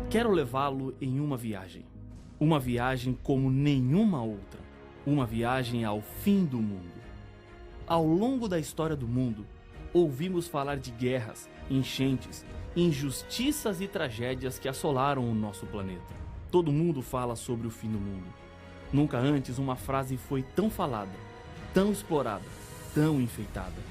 Quero levá-lo em uma viagem como nenhuma outra, uma viagem ao fim do mundo. Ao longo da história do mundo, ouvimos falar de guerras, enchentes, injustiças e tragédias que assolaram o nosso planeta. Todo mundo fala sobre o fim do mundo. Nunca antes uma frase foi tão falada, tão explorada, tão enfeitada.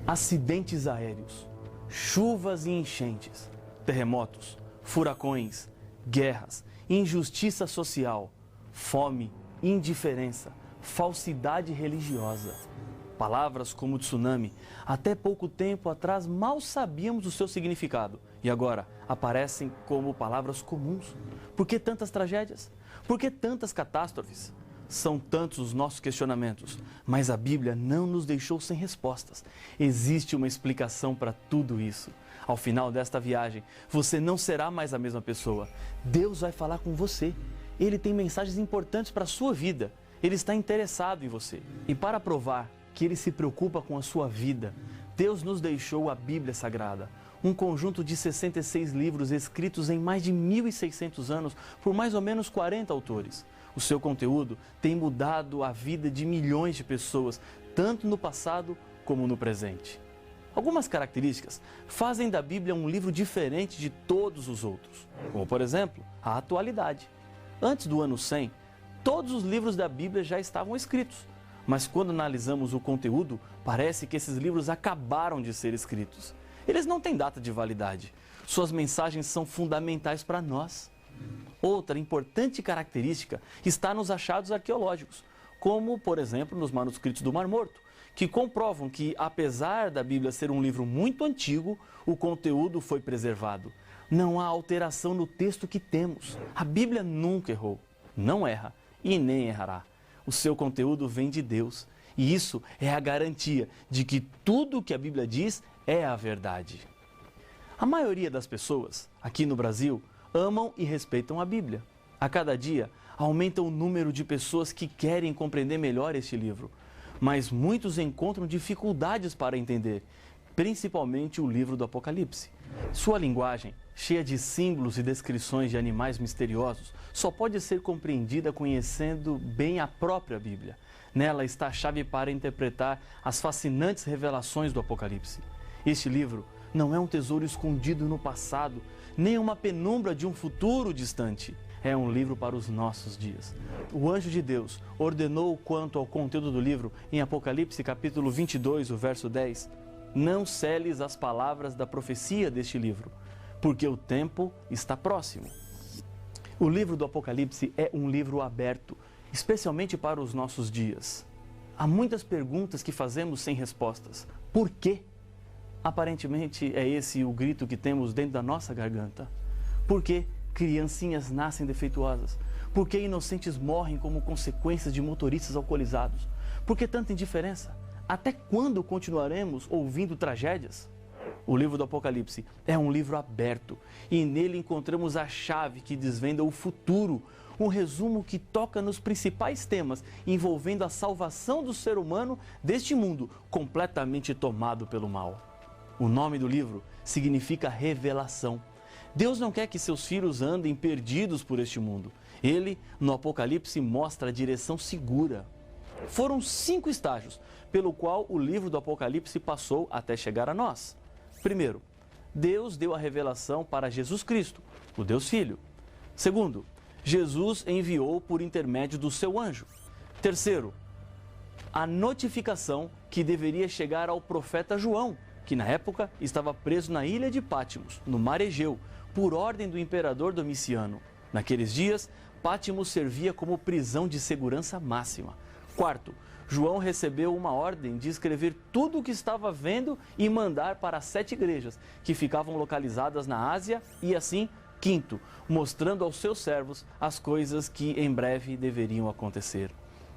Acidentes aéreos, chuvas e enchentes, terremotos, furacões, guerras, injustiça social, fome, indiferença, falsidade religiosa. Palavras como tsunami, até pouco tempo atrás mal sabíamos o seu significado e agora aparecem como palavras comuns. Por que tantas tragédias? Por que tantas catástrofes? São tantos os nossos questionamentos, mas a Bíblia não nos deixou sem respostas. Existe uma explicação para tudo isso. Ao final desta viagem, você não será mais a mesma pessoa. Deus vai falar com você. Ele tem mensagens importantes para a sua vida. Ele está interessado em você. E para provar que Ele se preocupa com a sua vida, Deus nos deixou a Bíblia Sagrada. Um conjunto de 66 livros escritos em mais de 1.600 anos por mais ou menos 40 autores. O seu conteúdo tem mudado a vida de milhões de pessoas, tanto no passado como no presente. Algumas características fazem da Bíblia um livro diferente de todos os outros, como por exemplo, a atualidade. Antes do ano 100, todos os livros da Bíblia já estavam escritos, mas quando analisamos o conteúdo, parece que esses livros acabaram de ser escritos. Eles não têm data de validade, suas mensagens são fundamentais para nós. Outra importante característica está nos achados arqueológicos, como, por exemplo, nos manuscritos do Mar Morto, que comprovam que, apesar da Bíblia ser um livro muito antigo, o conteúdo foi preservado. Não há alteração no texto que temos. A Bíblia nunca errou, não erra e nem errará. O seu conteúdo vem de Deus, e isso é a garantia de que tudo o que a Bíblia diz é a verdade. A maioria das pessoas, aqui no Brasil, amam e respeitam a Bíblia. A cada dia, aumenta o número de pessoas que querem compreender melhor este livro, mas muitos encontram dificuldades para entender, principalmente o livro do Apocalipse. Sua linguagem, cheia de símbolos e descrições de animais misteriosos, só pode ser compreendida conhecendo bem a própria Bíblia. Nela está a chave para interpretar as fascinantes revelações do Apocalipse. Este livro não é um tesouro escondido no passado, nem uma penumbra de um futuro distante. É um livro para os nossos dias. O anjo de Deus ordenou quanto ao conteúdo do livro em Apocalipse capítulo 22, o verso 10. Não seles as palavras da profecia deste livro, porque o tempo está próximo. O livro do Apocalipse é um livro aberto, especialmente para os nossos dias. Há muitas perguntas que fazemos sem respostas. Por quê? Aparentemente é esse o grito que temos dentro da nossa garganta. Por que criancinhas nascem defeituosas? Por que inocentes morrem como consequências de motoristas alcoolizados? Por que tanta indiferença? Até quando continuaremos ouvindo tragédias? O livro do Apocalipse é um livro aberto e nele encontramos a chave que desvenda o futuro, um resumo que toca nos principais temas envolvendo a salvação do ser humano deste mundo completamente tomado pelo mal. O nome do livro significa revelação. Deus não quer que seus filhos andem perdidos por este mundo. Ele, no Apocalipse, mostra a direção segura. Foram 5 estágios pelo qual o livro do Apocalipse passou até chegar a nós. Primeiro, Deus deu a revelação para Jesus Cristo, o Deus Filho. Segundo, Jesus enviou por intermédio do seu anjo. Terceiro, a notificação que deveria chegar ao profeta João, que na época estava preso na ilha de Pátimos, no mar Egeu, por ordem do imperador Domiciano. Naqueles dias, Pátimos servia como prisão de segurança máxima. Quarto, João recebeu uma ordem de escrever tudo o que estava vendo e mandar para as 7 igrejas, que ficavam localizadas na Ásia e assim, quinto, mostrando aos seus servos as coisas que em breve deveriam acontecer.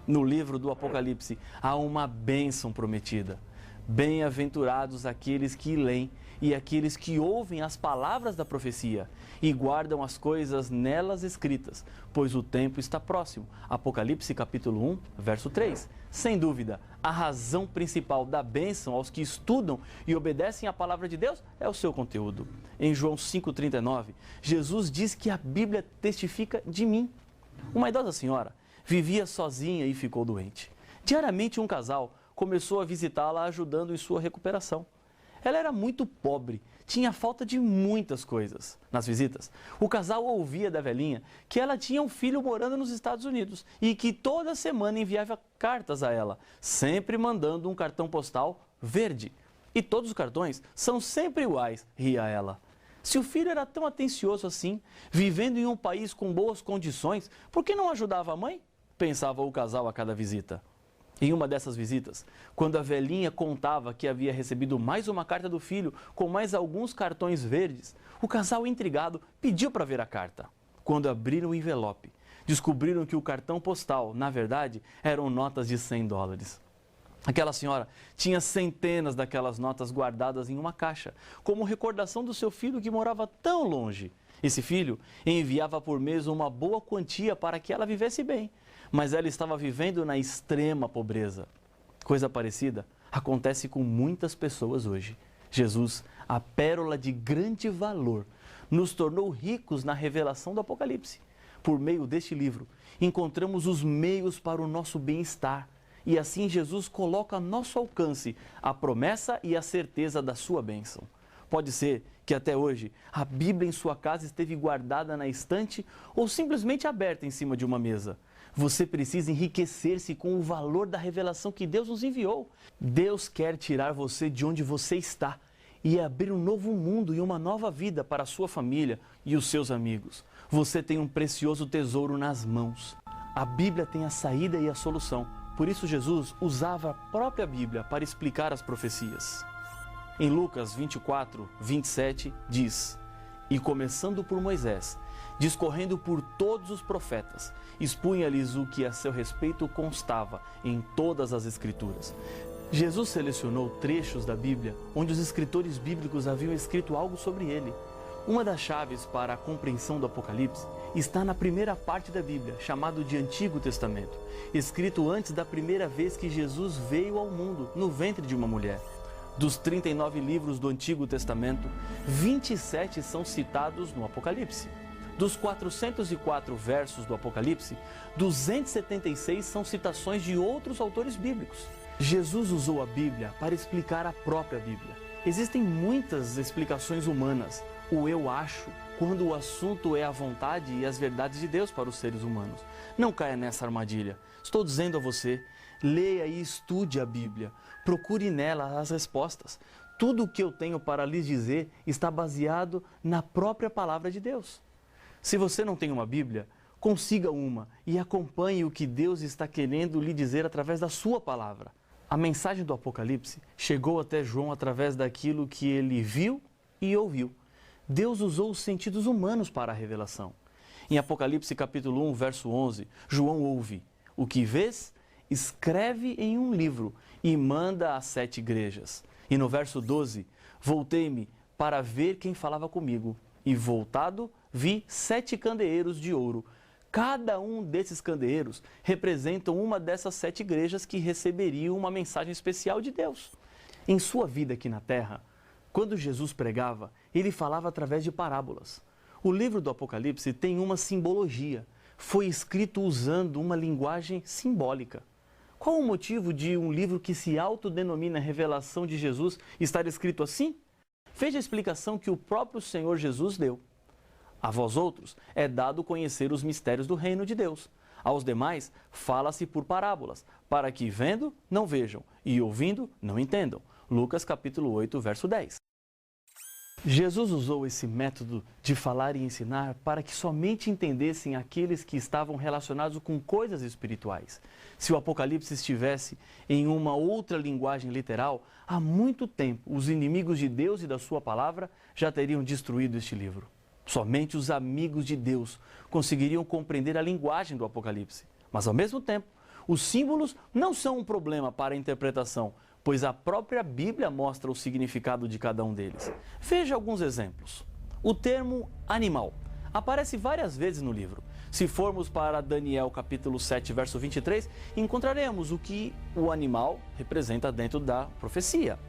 No livro do Apocalipse há uma bênção prometida. Bem-aventurados aqueles que leem e aqueles que ouvem as palavras da profecia e guardam as coisas nelas escritas, pois o tempo está próximo. Apocalipse capítulo 1, verso 3. Sem dúvida, a razão principal da bênção aos que estudam e obedecem à palavra de Deus é o seu conteúdo. Em João 5,39, Jesus diz que a Bíblia testifica de mim. Uma idosa senhora vivia sozinha e ficou doente. Diariamente um casal começou a visitá-la ajudando em sua recuperação. Ela era muito pobre, tinha falta de muitas coisas. Nas visitas, o casal ouvia da velhinha que ela tinha um filho morando nos Estados Unidos e que toda semana enviava cartas a ela, sempre mandando um cartão postal verde. E todos os cartões são sempre iguais, ria ela. Se o filho era tão atencioso assim, vivendo em um país com boas condições, por que não ajudava a mãe? Pensava o casal a cada visita. Em uma dessas visitas, quando a velhinha contava que havia recebido mais uma carta do filho com mais alguns cartões verdes, o casal intrigado pediu para ver a carta. Quando abriram o envelope, descobriram que o cartão postal, na verdade, eram notas de $100. Aquela senhora tinha centenas daquelas notas guardadas em uma caixa, como recordação do seu filho que morava tão longe. Esse filho enviava por mês uma boa quantia para que ela vivesse bem, mas ela estava vivendo na extrema pobreza. Coisa parecida acontece com muitas pessoas hoje. Jesus, a pérola de grande valor, nos tornou ricos na revelação do Apocalipse. Por meio deste livro, encontramos os meios para o nosso bem-estar. E assim Jesus coloca a nosso alcance a promessa e a certeza da sua bênção. Pode ser que até hoje a Bíblia em sua casa esteve guardada na estante ou simplesmente aberta em cima de uma mesa. Você precisa enriquecer-se com o valor da revelação que Deus nos enviou. Deus quer tirar você de onde você está e abrir um novo mundo e uma nova vida para a sua família e os seus amigos. Você tem um precioso tesouro nas mãos. A Bíblia tem a saída e a solução. Por isso Jesus usava a própria Bíblia para explicar as profecias. Em Lucas 24, 27 diz: E começando por Moisés, discorrendo por todos os profetas, expunha-lhes o que a seu respeito constava em todas as Escrituras. Jesus selecionou trechos da Bíblia onde os escritores bíblicos haviam escrito algo sobre ele. Uma das chaves para a compreensão do Apocalipse está na primeira parte da Bíblia, chamado de Antigo Testamento, escrito antes da primeira vez que Jesus veio ao mundo, no ventre de uma mulher. Dos 39 livros do Antigo Testamento, 27 são citados no Apocalipse. Dos 404 versos do Apocalipse, 276 são citações de outros autores bíblicos. Jesus usou a Bíblia para explicar a própria Bíblia. Existem muitas explicações humanas, o eu acho, quando o assunto é a vontade e as verdades de Deus para os seres humanos. Não caia nessa armadilha. Estou dizendo a você, leia e estude a Bíblia. Procure nela as respostas. Tudo o que eu tenho para lhes dizer está baseado na própria palavra de Deus. Se você não tem uma Bíblia, consiga uma e acompanhe o que Deus está querendo lhe dizer através da sua palavra. A mensagem do Apocalipse chegou até João através daquilo que ele viu e ouviu. Deus usou os sentidos humanos para a revelação. Em Apocalipse capítulo 1, verso 11, João ouve: O que vês, escreve em um livro e manda às 7 igrejas. E no verso 12, voltei-me para ver quem falava comigo. E voltado, vi 7 candeeiros de ouro. Cada um desses candeeiros representa uma dessas 7 igrejas que receberiam uma mensagem especial de Deus. Em sua vida aqui na terra, quando Jesus pregava, ele falava através de parábolas. O livro do Apocalipse tem uma simbologia. Foi escrito usando uma linguagem simbólica. Qual o motivo de um livro que se autodenomina Revelação de Jesus estar escrito assim? Veja a explicação que o próprio Senhor Jesus deu. A vós outros é dado conhecer os mistérios do reino de Deus. Aos demais fala-se por parábolas, para que vendo, não vejam, e ouvindo, não entendam. Lucas capítulo 8, verso 10. Jesus usou esse método de falar e ensinar para que somente entendessem aqueles que estavam relacionados com coisas espirituais. Se o Apocalipse estivesse em uma outra linguagem literal, há muito tempo os inimigos de Deus e da sua palavra já teriam destruído este livro. Somente os amigos de Deus conseguiriam compreender a linguagem do Apocalipse. Mas ao mesmo tempo, Os símbolos não são um problema para a interpretação, pois a própria Bíblia mostra o significado de cada um deles. Veja alguns exemplos. O termo animal aparece várias vezes no livro. Se formos para Daniel capítulo 7, verso 23, encontraremos o que o animal representa dentro da profecia.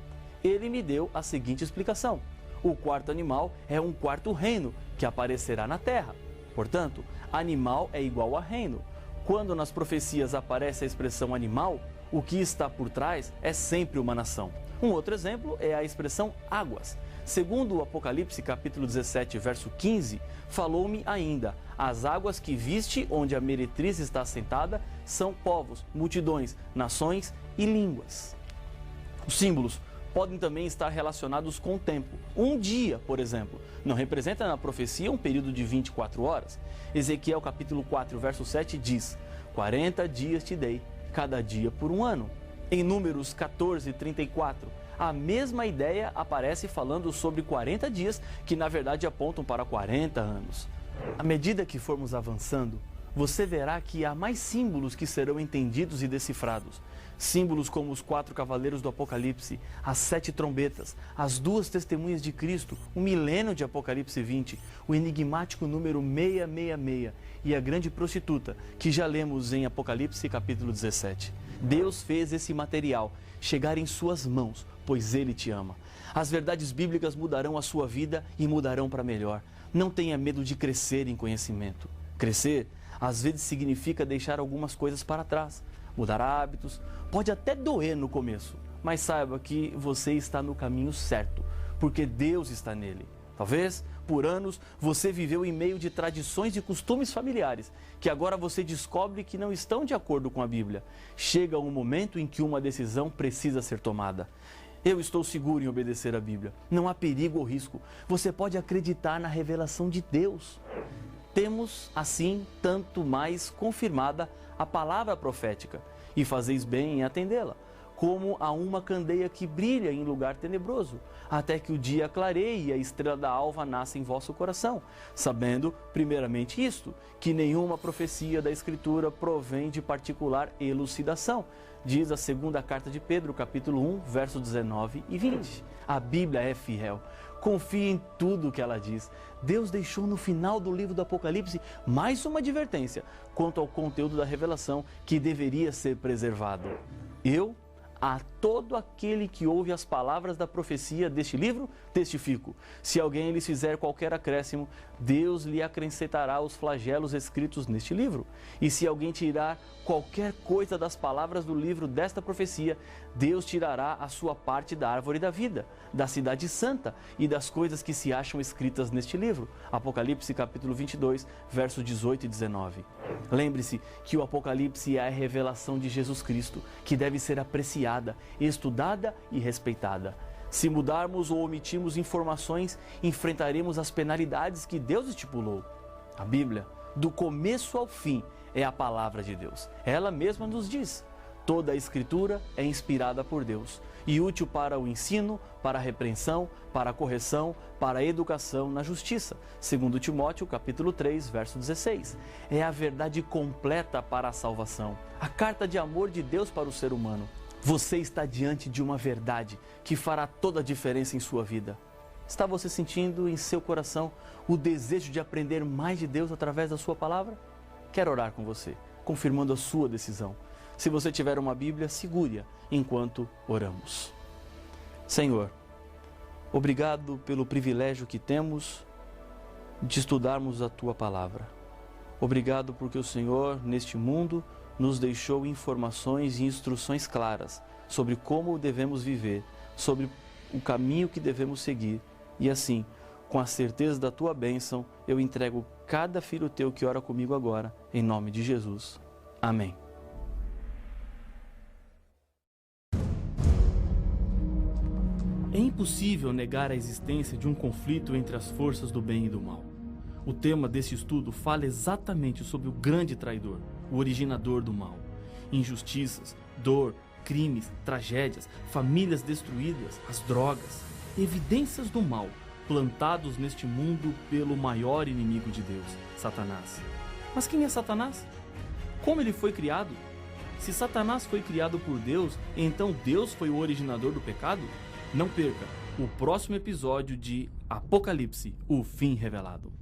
Ele me deu a seguinte explicação: o quarto animal é um quarto reino que aparecerá na terra. Portanto, animal é igual a reino. Quando nas profecias aparece a expressão animal, o que está por trás é sempre uma nação. Um outro exemplo é a expressão águas. Segundo o Apocalipse capítulo 17, verso 15, falou-me ainda: as águas que viste onde a meretriz está assentada são povos, multidões, nações e línguas. Os símbolos podem também estar relacionados com o tempo. Um dia, por exemplo, não representa na profecia um período de 24 horas. Ezequiel capítulo 4, verso 7 diz: 40 dias te dei, cada dia por um ano. Em Números 14, 34, a mesma ideia aparece falando sobre 40 dias, que na verdade apontam para 40 anos. À medida que formos avançando, você verá que há mais símbolos que serão entendidos e decifrados. Símbolos como os 4 cavaleiros do Apocalipse, as 7 trombetas, as 2 testemunhas de Cristo, o milênio de Apocalipse 20, o enigmático número 666 e a grande prostituta, que já lemos em Apocalipse capítulo 17. Deus fez esse material chegar em suas mãos, pois Ele te ama. As verdades bíblicas mudarão a sua vida e mudarão para melhor. Não tenha medo de crescer em conhecimento. Crescer, às vezes, significa deixar algumas coisas para trás, mudar hábitos. Pode até doer no começo, mas saiba que você está no caminho certo, porque Deus está nele. Talvez, por anos, você viveu em meio de tradições e costumes familiares, que agora você descobre que não estão de acordo com a Bíblia. Chega um momento em que uma decisão precisa ser tomada. Eu estou seguro em obedecer a Bíblia. Não há perigo ou risco. Você pode acreditar na revelação de Deus. Temos, assim, tanto mais confirmada a palavra profética, e fazeis bem em atendê-la, como a uma candeia que brilha em lugar tenebroso, até que o dia clareie e a estrela da alva nasça em vosso coração, sabendo, primeiramente isto, que nenhuma profecia da Escritura provém de particular elucidação, diz a segunda carta de Pedro, capítulo 1, versos 19 e 20. A Bíblia é fiel. Confie em tudo o que ela diz. Deus deixou no final do livro do Apocalipse mais uma advertência quanto ao conteúdo da revelação que deveria ser preservado. A todo aquele que ouve as palavras da profecia deste livro, testifico: se alguém lhes fizer qualquer acréscimo, Deus lhe acrescentará os flagelos escritos neste livro. E se alguém tirar qualquer coisa das palavras do livro desta profecia, Deus tirará a sua parte da árvore da vida, da cidade santa e das coisas que se acham escritas neste livro. Apocalipse capítulo 22, versos 18 e 19. Lembre-se que o Apocalipse é a revelação de Jesus Cristo, que deve ser apreciada, estudada e respeitada. Se mudarmos ou omitirmos informações, enfrentaremos as penalidades que Deus estipulou. A Bíblia, do começo ao fim, é a palavra de Deus. Ela mesma nos diz: toda a Escritura é inspirada por Deus e útil para o ensino, para a repreensão, para a correção, para a educação na justiça. Segundo Timóteo, capítulo 3, verso 16. É a verdade completa para a salvação, a carta de amor de Deus para o ser humano. Você está diante de uma verdade que fará toda a diferença em sua vida. Está você sentindo em seu coração o desejo de aprender mais de Deus através da sua palavra? Quero orar com você, confirmando a sua decisão. Se você tiver uma Bíblia, segure-a enquanto oramos. Senhor, obrigado pelo privilégio que temos de estudarmos a Tua Palavra. Obrigado porque o Senhor, neste mundo, nos deixou informações e instruções claras sobre como devemos viver, sobre o caminho que devemos seguir. E assim, com a certeza da Tua bênção, eu entrego cada filho Teu que ora comigo agora, em nome de Jesus. Amém. É impossível negar a existência de um conflito entre as forças do bem e do mal. O tema desse estudo fala exatamente sobre o grande traidor, o originador do mal. Injustiças, dor, crimes, tragédias, famílias destruídas, as drogas, evidências do mal plantados neste mundo pelo maior inimigo de Deus, Satanás. Mas quem é Satanás? Como ele foi criado? Se Satanás foi criado por Deus, então Deus foi o originador do pecado? Não perca o próximo episódio de Apocalipse, o fim revelado.